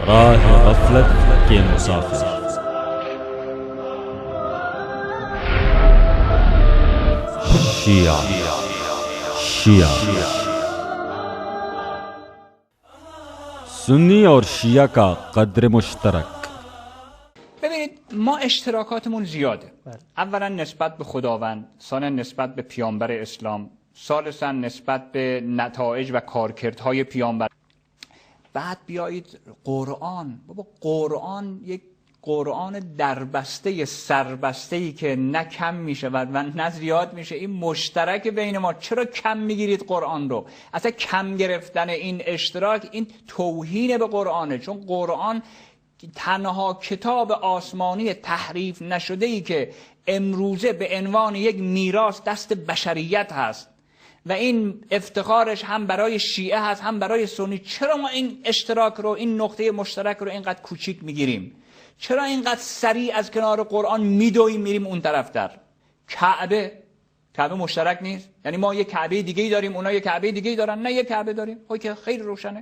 راہ غفلت کے مسافر۔ شیعہ سنی اور شیعہ کا قدر مشترک۔ ببینید ما اشتراکاتمون زیاده. اولا نسبت به خداوند، ثانیا نسبت به پیامبر اسلام، ثالثا نسبت به نتایج و کارکردهای پیامبر. بعد بیایید قرآن. بابا قرآن یک قرآن دربسته سربسته‌ای که نه کم میشه و نه زیاد میشه. این مشترک بین ما. چرا کم میگیرید قرآن رو؟ اصلا کم گرفتن این اشتراک این توهین به قرآنه، چون قرآن تنها کتاب آسمانی تحریف نشده‌ای که امروزه به عنوان یک میراث دست بشریت هست و این افتخارش هم برای شیعه هست هم برای سنی. چرا ما این اشتراک رو، این نقطه مشترک رو اینقدر کوچیک میگیریم؟ چرا اینقدر سریع از کنار قرآن میدویم میریم اون طرفتر؟ کعبه مشترک نیست؟ یعنی ما یک کعبه دیگه‌ای داریم، اونا یک کعبه دیگه‌ای دارن؟ نه، یک کعبه داریم. خب که خیلی روشنه.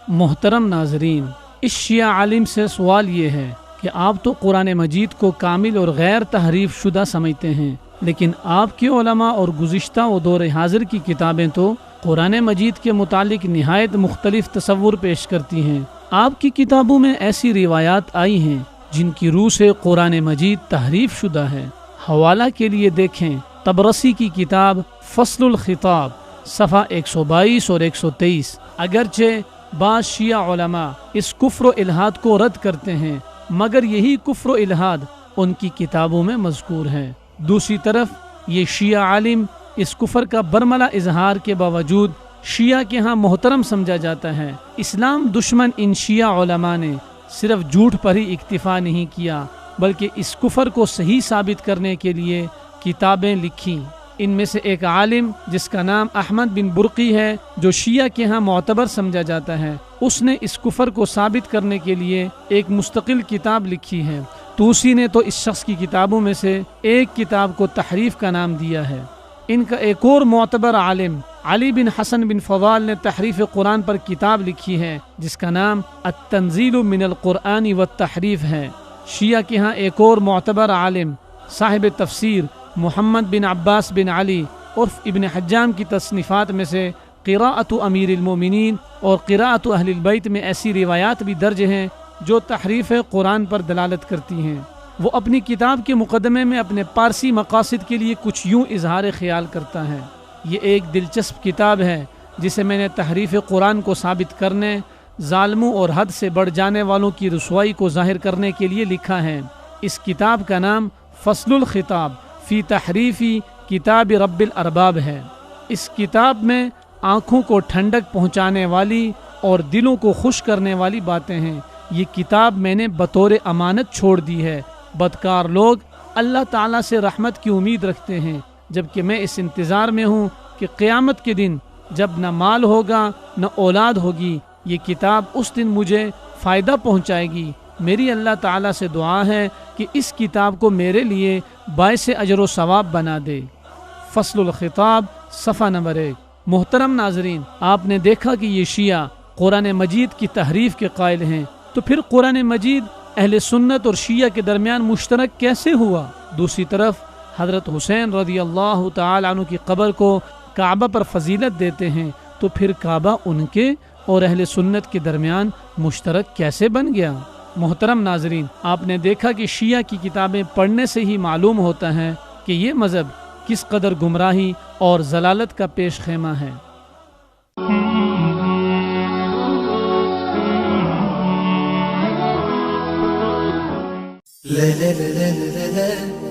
محترم ناظرین، اس شیعہ عالم سے سوال یہ ہے کہ آپ تو قرآن مجید کو کامل اور غیر تحریف شدہ سمجھتے ہیں، لیکن آپ کے علماء اور گزشتہ و دور حاضر کی کتابیں تو قرآن مجید کے متعلق نہایت مختلف تصور پیش کرتی ہیں۔ آپ کی کتابوں میں ایسی روایات آئی ہیں جن کی روح سے قرآن مجید تحریف شدہ ہے۔ حوالہ کے لیے دیکھیں طبرسی کی کتاب فصل الخطاب صفحہ 122 اور 123۔ اگرچہ بعض شیعہ علماء اس کفر و الحاد کو رد کرتے ہیں، مگر یہی کفر و الحاد ان کی کتابوں میں مذکور ہے۔ دوسری طرف یہ شیعہ عالم اس کفر کا برملا اظہار کے باوجود شیعہ کے ہاں محترم سمجھا جاتا ہے۔ اسلام دشمن ان شیعہ علماء نے صرف جھوٹ پر ہی اکتفا نہیں کیا، بلکہ اس کفر کو صحیح ثابت کرنے کے لیے کتابیں لکھی۔ ان میں سے ایک عالم جس کا نام احمد بن برقی ہے، جو شیعہ کے ہاں معتبر سمجھا جاتا ہے، اس نے اس کفر کو ثابت کرنے کے لیے ایک مستقل کتاب لکھی ہے۔ توسی نے تو اس شخص کی کتابوں میں سے ایک کتاب کو تحریف کا نام دیا ہے۔ ان کا ایک اور معتبر عالم علی بن حسن بن فضال نے تحریف قرآن پر کتاب لکھی ہے جس کا نام التنزیل من القرآن والتحریف ہے۔ شیعہ کے ہاں ایک اور معتبر عالم صاحب تفسیر محمد بن عباس بن علی عرف ابن حجام کی تصنیفات میں سے قراءت امیر المومنین اور قراءت اہل البیت میں ایسی روایات بھی درج ہیں جو تحریف قرآن پر دلالت کرتی ہیں۔ وہ اپنی کتاب کے مقدمے میں اپنے پارسی مقاصد کے لیے کچھ یوں اظہار خیال کرتا ہے۔ یہ ایک دلچسپ کتاب ہے جسے میں نے تحریف قرآن کو ثابت کرنے، ظالموں اور حد سے بڑھ جانے والوں کی رسوائی کو ظاہر کرنے کے لیے لکھا ہے۔ اس کتاب کا نام فصل الخطاب فی تحریفی کتاب رب الارباب ہے۔ اس کتاب میں آنکھوں کو ٹھنڈک پہنچانے والی اور دلوں کو خوش کرنے والی باتیں ہیں۔ یہ کتاب میں نے بطور امانت چھوڑ دی ہے۔ بدکار لوگ اللہ تعالیٰ سے رحمت کی امید رکھتے ہیں، جبکہ میں اس انتظار میں ہوں کہ قیامت کے دن جب نہ مال ہوگا نہ اولاد ہوگی، یہ کتاب اس دن مجھے فائدہ پہنچائے گی۔ میری اللہ تعالیٰ سے دعا ہے کہ اس کتاب کو میرے لیے باعث اجر و ثواب بنا دے۔ فصل الخطاب صفحہ نمبر 1۔ محترم ناظرین، آپ نے دیکھا کہ یہ شیعہ قرآن مجید کی تحریف کے قائل ہیں، تو پھر قرآن مجید اہل سنت اور شیعہ کے درمیان مشترک کیسے ہوا؟ دوسری طرف حضرت حسین رضی اللہ تعالی عنہ کی قبر کو کعبہ پر فضیلت دیتے ہیں، تو پھر کعبہ ان کے اور اہل سنت کے درمیان مشترک کیسے بن گیا؟ محترم ناظرین، آپ نے دیکھا کہ شیعہ کی کتابیں پڑھنے سے ہی معلوم ہوتا ہے کہ یہ مذہب کس قدر گمراہی اور ضلالت کا پیش خیمہ ہے۔ لا لا لا لا لا لا